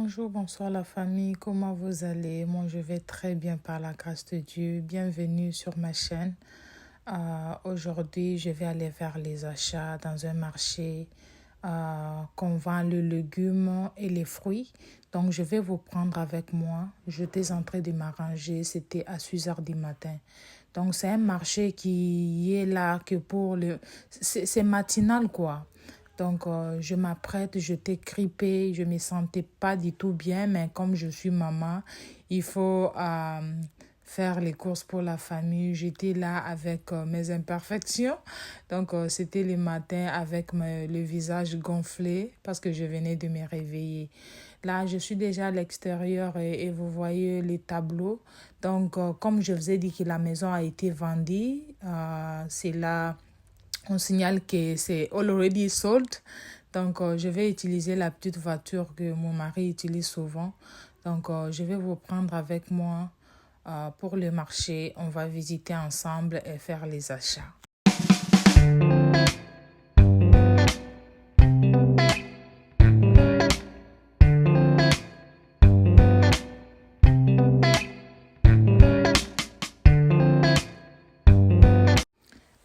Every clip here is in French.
Bonjour, bonsoir la famille, comment vous allez? Moi, je vais très bien par la grâce de Dieu. Bienvenue sur ma chaîne. Aujourd'hui, je vais aller faire les achats dans un marché qu'on vend les légumes et les fruits. Donc, je vais vous prendre avec moi. J'étais en train de m'arranger, c'était à 6 heures du matin. Donc, c'est un marché qui est là que pour le... C'est matinal, quoi. Donc, je m'apprête, je t'ai grippée, je ne me sentais pas du tout bien, mais comme je suis maman, il faut faire les courses pour la famille. J'étais là avec mes imperfections. Donc, c'était le matin avec le visage gonflé parce que je venais de me réveiller. Là, je suis déjà à l'extérieur et vous voyez les tableaux. Donc, comme je vous ai dit que la maison a été vendue, c'est là on signale que c'est already sold. Donc, je vais utiliser la petite voiture que mon mari utilise souvent. Donc, je vais vous prendre avec moi pour le marché. On va visiter ensemble et faire les achats.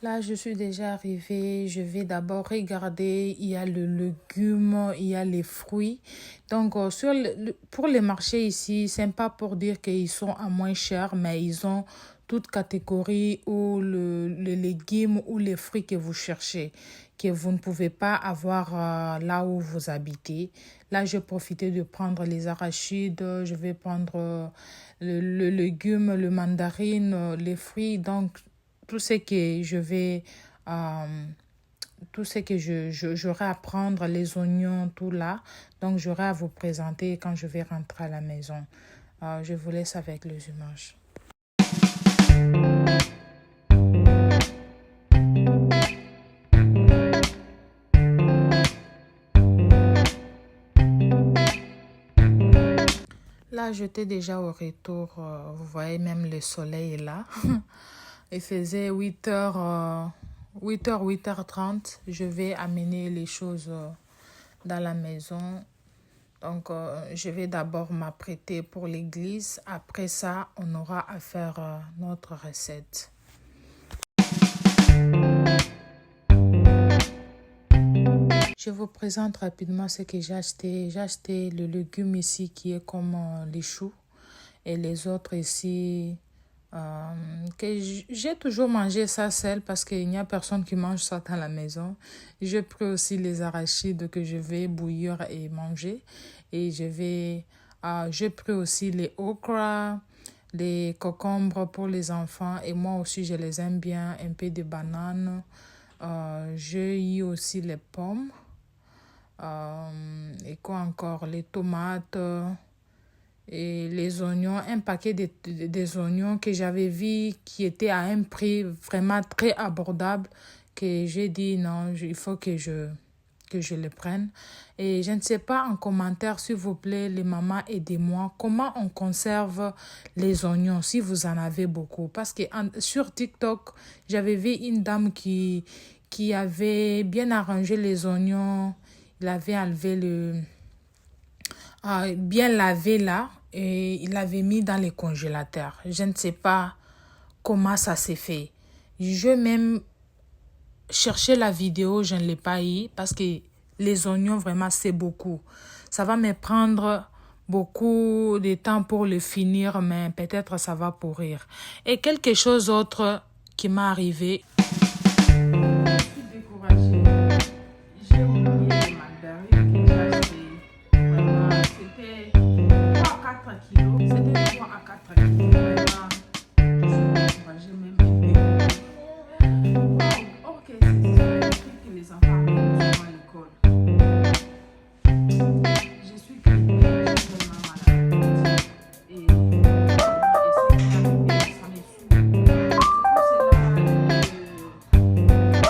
Là, je suis déjà arrivée. Je vais d'abord regarder. Il y a le légume, il y a les fruits. Donc, pour les marchés ici, c'est pas pour dire qu'ils sont à moins cher, mais ils ont toute catégorie ou le légume ou les fruits que vous cherchez, que vous ne pouvez pas avoir là où vous habitez. Là, je profitais de prendre les arachides. Je vais prendre le légume, le mandarine, les fruits. Donc, tout ce que je vais, tout ce que j'aurai à prendre, les oignons, tout là. Donc, j'aurai à vous présenter quand je vais rentrer à la maison. Je vous laisse avec les images. Là, j'étais déjà au retour. Vous voyez, même le soleil est là. Il faisait 8h, 8h30. Je vais amener les choses dans la maison. Donc, je vais d'abord m'apprêter pour l'église. Après ça, on aura à faire notre recette. Je vous présente rapidement ce que j'ai acheté. J'ai acheté le légume ici qui est comme les choux. Et les autres ici... que j'ai toujours mangé ça seul parce qu'il n'y a personne qui mange ça dans la maison. J'ai pris aussi les arachides que je vais bouillir et manger. Et j'ai pris aussi les okras, les concombres pour les enfants. Et moi aussi, je les aime bien. Un peu de bananes. J'ai eu aussi les pommes. Et quoi encore? Les tomates. Et les oignons, un paquet des oignons que j'avais vu qui était à un prix vraiment très abordable, que j'ai dit non, il faut que je le prenne. Et je ne sais pas en commentaire, s'il vous plaît, les mamans, aidez-moi, comment on conserve les oignons si vous en avez beaucoup. Parce que sur TikTok, j'avais vu une dame qui avait bien arrangé les oignons, il avait enlevé bien lavé là et il l'avait mis dans les congélateurs. Je ne sais pas comment ça s'est fait. Je même cherché la vidéo, je ne l'ai pas eu parce que les oignons vraiment c'est beaucoup. Ça va me prendre beaucoup de temps pour le finir, mais peut-être ça va pourrir. Et quelque chose d'autre qui m'est arrivé. J'ai oublié les mandarines que j'ai acheté. Vraiment, c'était 3 à 4 kilos. C'était 3 à 4 kilos. Vraiment, je suis découragée même un peu. Wow, ok, c'est le truc que les enfants aiment souvent à l'école. Je suis grippée, je suis vraiment malade. Et c'est ça me saoule. C'est pour cela que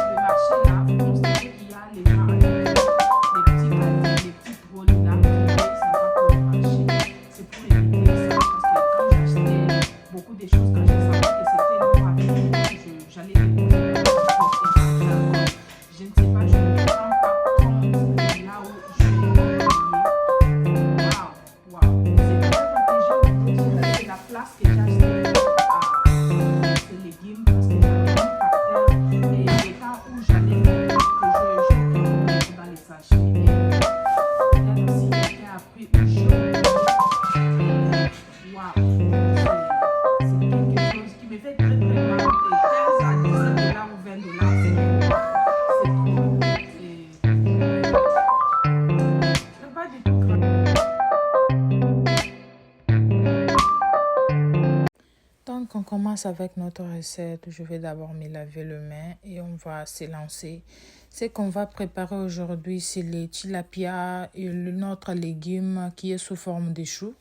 commence avec notre recette. Je vais d'abord me laver les mains et on va se lancer. Ce qu'on va préparer aujourd'hui, c'est les tilapia et notre légume qui est sous forme de chou.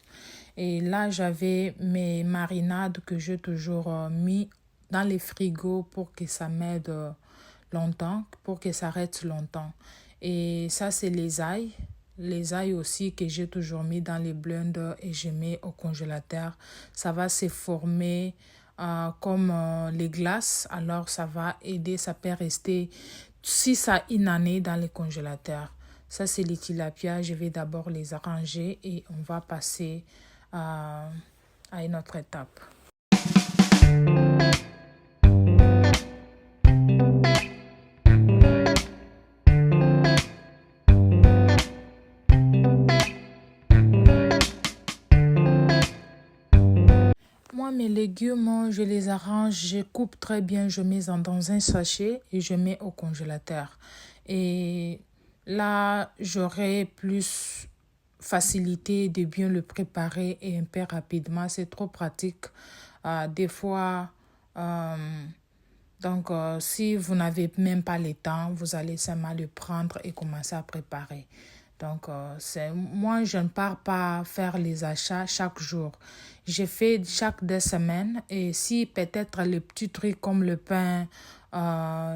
Et là, j'avais mes marinades que j'ai toujours mis dans les frigos pour que ça m'aide longtemps, pour que ça reste longtemps. Et ça, c'est les ailes. Les ailes aussi que j'ai toujours mis dans les blenders et je mets au congélateur. Ça va se former comme les glaces. Alors, ça va aider, ça peut rester 6 à 1 année dans les congélateurs. Ça, c'est les tilapia. Je vais d'abord les arranger et on va passer à une autre étape. Moi, mes légumes, je les arrange, je coupe très bien, je mets dans un sachet et je mets au congélateur. Et là, j'aurai plus facilité de bien le préparer et un peu rapidement. C'est trop pratique. Des fois, si vous n'avez même pas le temps, vous allez seulement le prendre et commencer à préparer. Moi, je ne pars pas faire les achats chaque jour. Je fais chaque 2 semaines et si peut-être les petits trucs comme le pain,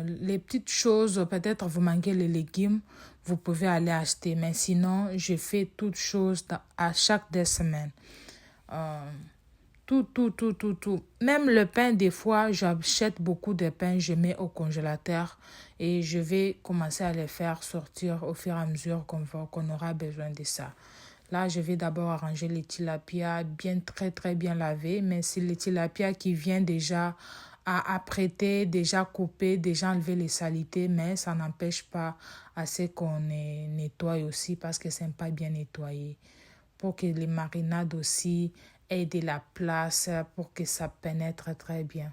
les petites choses, peut-être vous manquez les légumes, vous pouvez aller acheter. Mais sinon, je fais toutes choses à chaque 2 semaines. Tout. Même le pain, des fois, j'achète beaucoup de pain, je mets au congélateur et je vais commencer à les faire sortir au fur et à mesure qu'on aura besoin de ça. Là, je vais d'abord arranger les tilapia bien, très, très bien lavés. Mais c'est les tilapia qui viennent déjà à apprêter, déjà coupés, déjà enlever les saletés. Mais ça n'empêche pas assez qu'on les nettoie aussi parce que ce n'est pas bien nettoyé. Pour que les marinades aussi aient de la place, pour que ça pénètre très bien.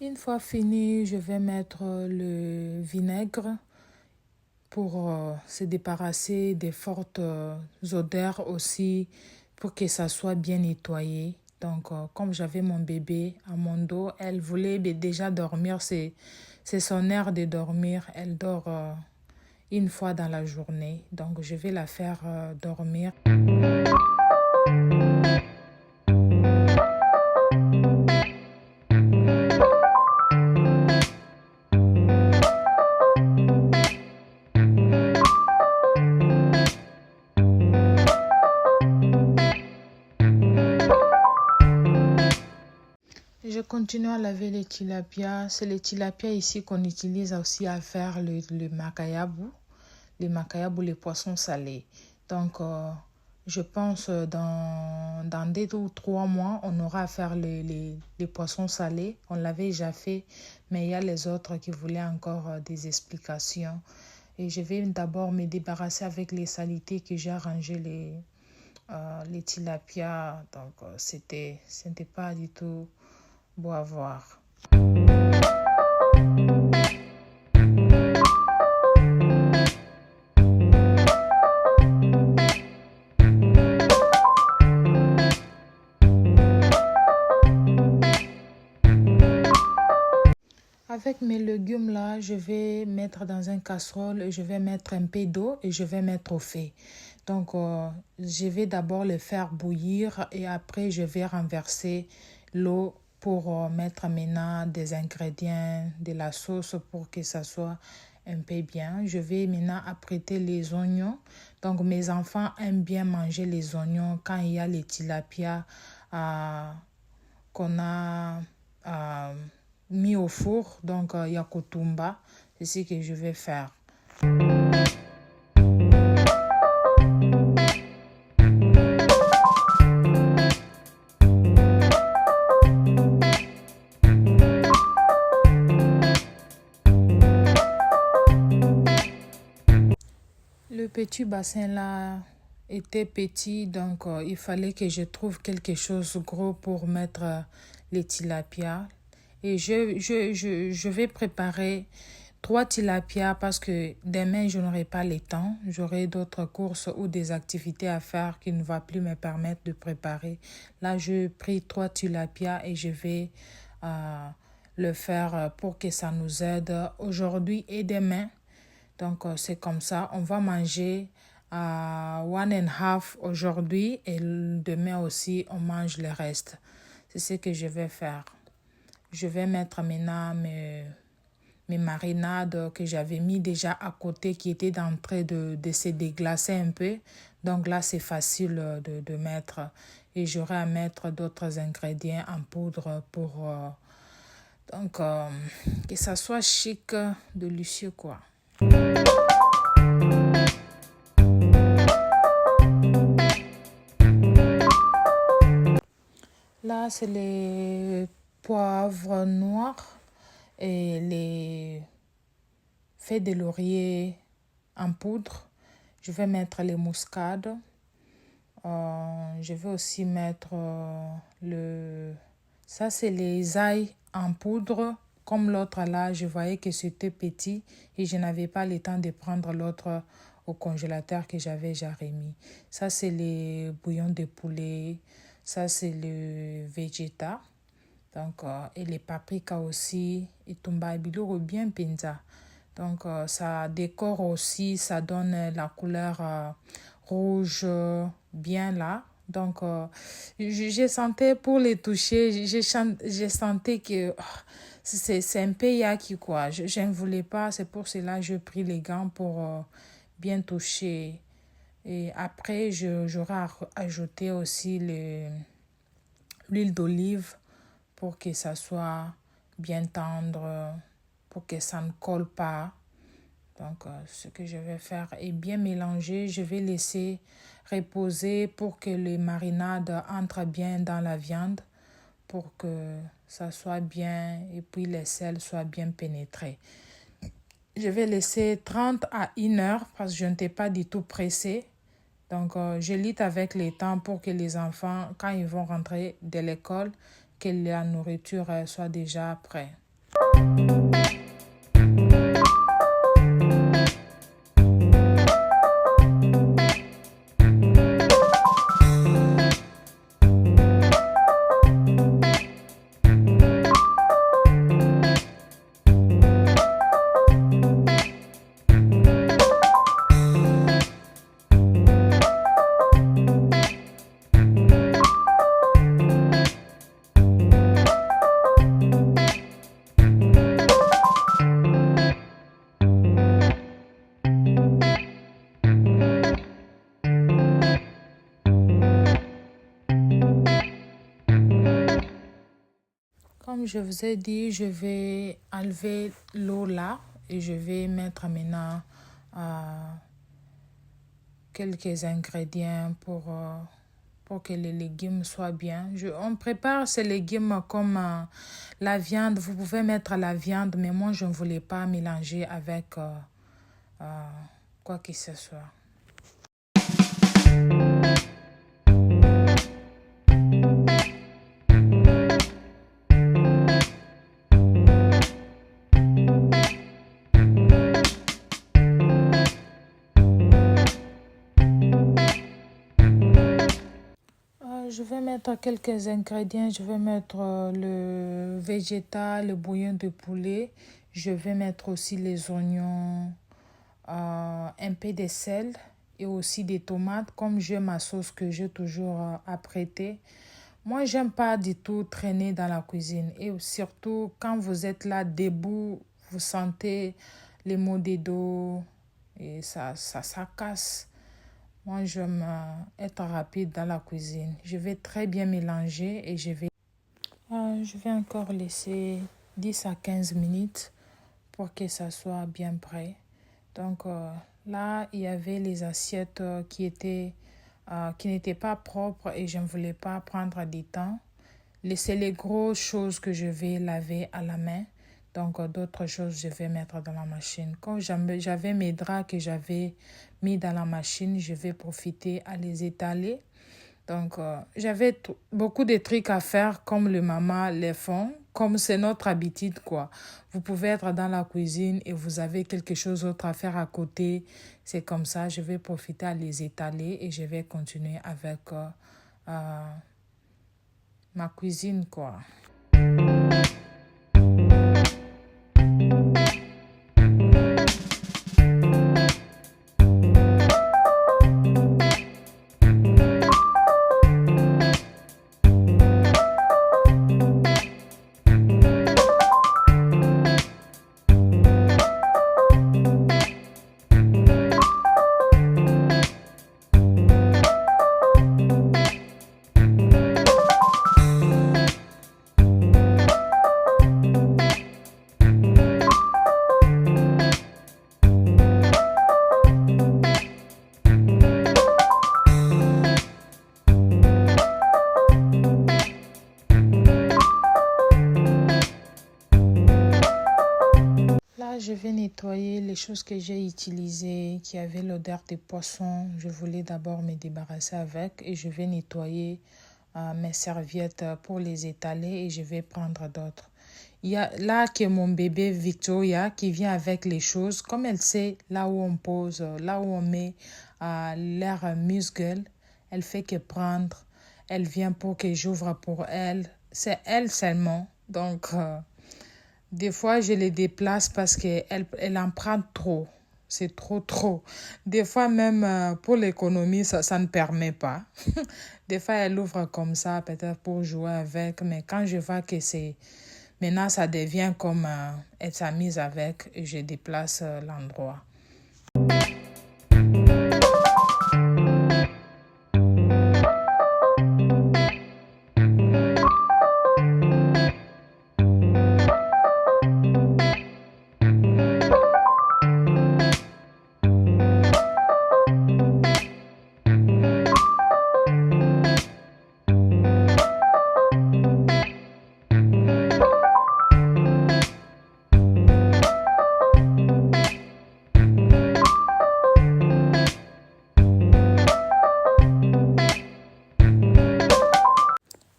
Une fois fini, je vais mettre le vinaigre pour se débarrasser des fortes odeurs aussi, pour que ça soit bien nettoyé. Comme j'avais mon bébé à mon dos, elle voulait déjà dormir. C'est son heure de dormir. Elle dort une fois dans la journée. Donc, je vais la faire dormir. Je continue à laver les tilapia. C'est les tilapia ici qu'on utilise aussi à faire le macayabu. Les macayabu, les poissons salés. Je pense dans 2 ou 3 mois, on aura à faire les poissons salés. On l'avait déjà fait, mais il y a les autres qui voulaient encore des explications. Et je vais d'abord me débarrasser avec les saletés que j'ai arrangé les tilapia. C'était pas du tout beau à voir. Avec mes légumes là, je vais mettre dans une casserole et je vais mettre un peu d'eau et je vais mettre au feu. Je vais d'abord le faire bouillir et après je vais renverser l'eau pour mettre maintenant des ingrédients de la sauce pour que ça soit un peu bien. Je vais maintenant apprêter les oignons. Donc mes enfants aiment bien manger les oignons quand il y a les tilapia qu'on a euh, mis au four. Donc il y a kotumba. C'est ce que je vais faire. Le petit bassin là était petit, donc il fallait que je trouve quelque chose de gros pour mettre les tilapia. Et je vais préparer 3 tilapia parce que demain je n'aurai pas le temps. J'aurai d'autres courses ou des activités à faire qui ne va plus me permettre de préparer. Là, je pris 3 tilapia et je vais le faire pour que ça nous aide aujourd'hui et demain. Donc, c'est comme ça. On va manger à 1,5 aujourd'hui et demain aussi, on mange le reste. C'est ce que je vais faire. Je vais mettre maintenant mes marinades que j'avais mis déjà à côté qui étaient en train de se déglacer un peu. Donc là, c'est facile de mettre. Et j'aurai à mettre d'autres ingrédients en poudre pour que ça soit chic, délicieux quoi. Là, c'est les poivres noirs et les feuilles de laurier en poudre. Je vais mettre les muscades. Je vais aussi mettre ça, c'est les ail en poudre. Comme l'autre là, je voyais que c'était petit et je n'avais pas le temps de prendre l'autre au congélateur que j'avais déjà remis. Ça, c'est les bouillons de poulet. Ça, c'est le végéta. Donc, et les paprikas aussi. Et tumba biloko bien pinza. Donc, ça décore aussi, ça donne la couleur rouge bien là. Donc, je sentais pour les toucher, je sentais que c'est un peu yaki quoi. Je ne voulais pas, c'est pour cela que j'ai pris les gants pour bien toucher. Et après, j'aurais ajouté aussi l'huile d'olive pour que ça soit bien tendre, pour que ça ne colle pas. Donc, ce que je vais faire est bien mélanger. Je vais laisser reposer pour que les marinades entrent bien dans la viande, pour que ça soit bien et puis les sels soient bien pénétrés. Je vais laisser 30 à 1 heure parce que je n'étais pas du tout pressée. Donc, je lis avec les temps pour que les enfants, quand ils vont rentrer de l'école, que la nourriture soit déjà prête. Comme je vous ai dit, je vais enlever l'eau là et je vais mettre maintenant quelques ingrédients pour que les légumes soient bien. On prépare ces légumes comme la viande. Vous pouvez mettre la viande, mais moi, je ne voulais pas mélanger avec quoi que ce soit. Je vais mettre quelques ingrédients. Je vais mettre le végétal, le bouillon de poulet. Je vais mettre aussi les oignons, un peu de sel et aussi des tomates. Comme j'ai ma sauce que j'ai toujours apprêtée Moi, j'aime pas du tout traîner dans la cuisine. Et surtout, quand vous êtes là debout, vous sentez les maux de dos et ça casse. Moi, j'aime être rapide dans la cuisine. Je vais très bien mélanger et je vais encore laisser 10 à 15 minutes pour que ça soit bien prêt. Donc là, il y avait les assiettes qui n'étaient pas propres et je ne voulais pas prendre du temps. C'est les grosses choses que je vais laver à la main. Donc d'autres choses, je vais mettre dans la machine. Quand j'avais mes draps que j'avais mis dans la machine, je vais profiter à les étaler. Donc, j'avais beaucoup de trucs à faire comme le maman les font, comme c'est notre habitude, quoi. Vous pouvez être dans la cuisine et vous avez quelque chose d'autre à faire à côté. C'est comme ça, je vais profiter à les étaler et je vais continuer avec ma cuisine, quoi. Là, je vais nettoyer les choses que j'ai utilisées, qui avaient l'odeur de poisson. Je voulais d'abord me débarrasser avec et je vais nettoyer mes serviettes pour les étaler et je vais prendre d'autres. Il y a là que mon bébé Victoria qui vient avec les choses. Comme elle sait là où on pose, là où on met l'air muscle, elle fait que prendre. Elle vient pour que j'ouvre pour elle. C'est elle seulement. Donc, des fois, je les déplace parce qu'elle en prend trop. C'est trop. Des fois, même pour l'économie, ça ne permet pas. Des fois, elle ouvre comme ça, peut-être pour jouer avec. Mais quand je vois que c'est... Maintenant, ça devient comme elle s'est mise avec et je déplace l'endroit.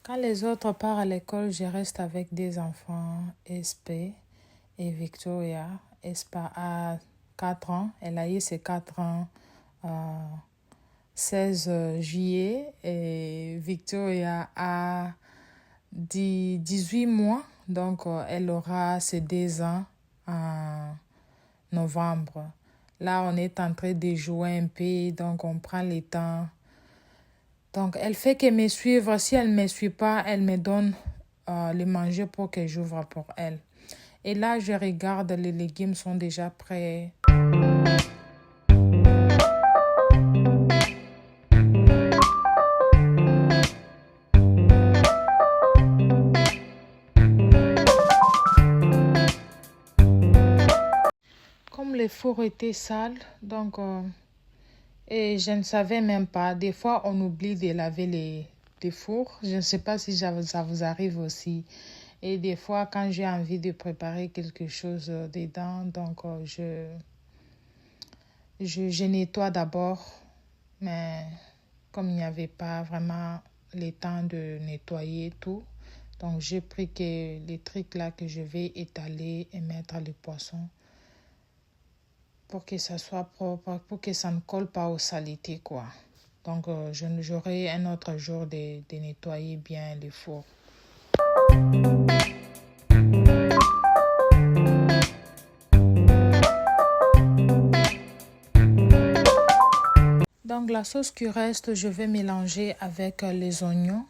Quand les autres partent à l'école, je reste avec des enfants, SP et Victoria. Espa a 4 ans, elle a eu ses 4 ans 16 juillet et Victoria a 18 mois, donc elle aura ses 2 ans en novembre. Là, on est en train de jouer un peu, donc on prend le temps. Donc, elle fait que me suivre. Si elle ne me suit pas, elle me donne le manger pour que j'ouvre pour elle. Et là, je regarde, les légumes sont déjà prêts. Comme le four était sale, donc... et je ne savais même pas. Des fois, on oublie de laver les fours. Je ne sais pas si ça vous arrive aussi. Et des fois, quand j'ai envie de préparer quelque chose dedans, donc je nettoie d'abord. Mais comme il n'y avait pas vraiment le temps de nettoyer tout, donc j'ai pris que les trucs là que je vais étaler et mettre les poissons pour que ça soit propre, pour que ça ne colle pas aux saletés, quoi. Donc, j'aurai un autre jour de nettoyer bien les fours. Donc, la sauce qui reste, je vais mélanger avec les oignons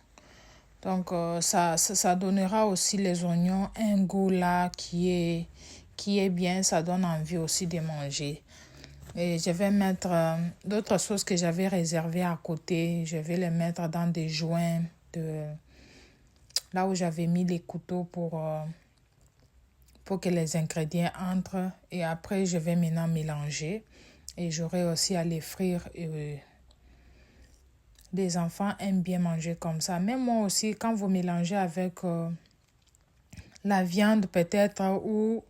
Donc, ça donnera aussi les oignons un goût là qui est bien. Ça donne envie aussi de manger. Et je vais mettre d'autres sauces que j'avais réservées à côté. Je vais les mettre dans des joints là où j'avais mis les couteaux pour que les ingrédients entrent. Et après, je vais maintenant mélanger. Et j'aurai aussi à les frire. Et les enfants aiment bien manger comme ça. Même moi aussi, quand vous mélangez avec la viande peut-être ou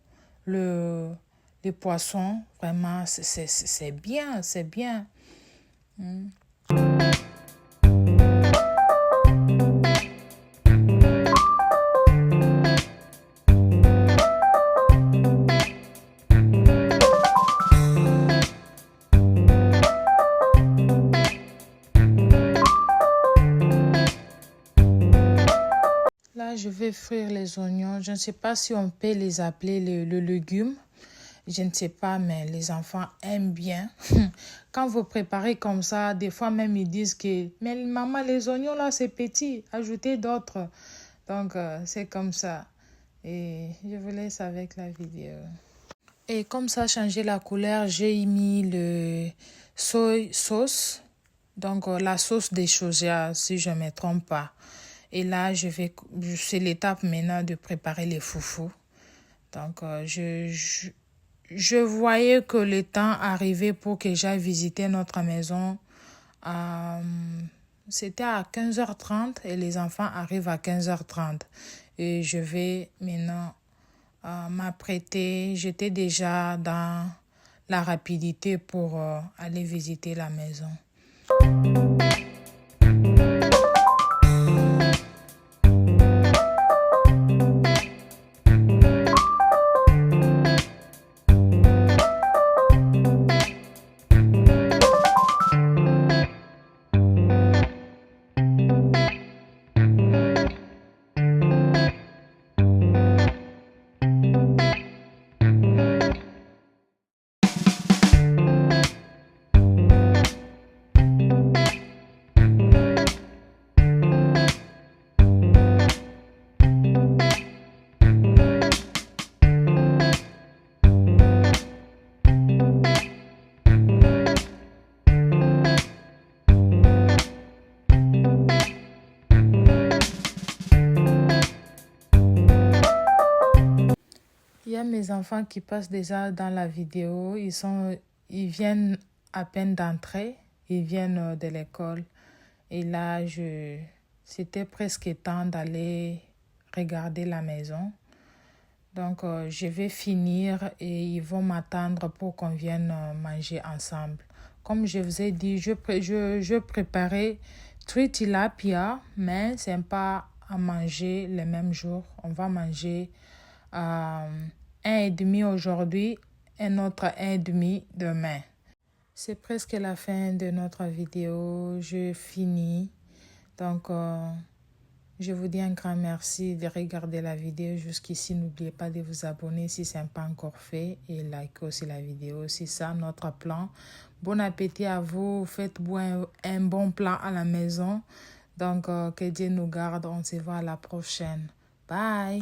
les poissons, vraiment, c'est bien, c'est bien. Là, je vais frire les oignons. Je ne sais pas si on peut les appeler le légume. Je ne sais pas, mais les enfants aiment bien. Quand vous préparez comme ça, des fois même ils disent que mais maman, les oignons là, c'est petit. Ajoutez d'autres. Donc, c'est comme ça. Et je vous laisse avec la vidéo. Et comme ça, changer la couleur, j'ai mis le soy sauce. Donc, la sauce des soja, si je ne me trompe pas. Et là, c'est l'étape maintenant de préparer les foufous. Donc, je voyais que le temps arrivait pour que j'aille visiter notre maison. C'était à 15h30 et les enfants arrivent à 15h30. Et je vais maintenant m'apprêter. J'étais déjà dans la rapidité pour aller visiter la maison. Il y a mes enfants qui passent déjà dans la vidéo. Ils viennent à peine d'entrer. Ils viennent de l'école. Et là, c'était presque temps d'aller regarder la maison. Donc, je vais finir et ils vont m'attendre pour qu'on vienne manger ensemble. Comme je vous ai dit, je préparais tilapia, mais ce n'est pas à manger le même jour. On va manger un et demi aujourd'hui et notre 1,5 demain. C'est presque la fin de notre vidéo. Je finis. Donc, je vous dis un grand merci de regarder la vidéo jusqu'ici. N'oubliez pas de vous abonner si ce n'est pas encore fait et likez aussi la vidéo. C'est ça notre plan. Bon appétit à vous. Faites-vous un bon plan à la maison. Donc, que Dieu nous garde. On se voit à la prochaine. Bye.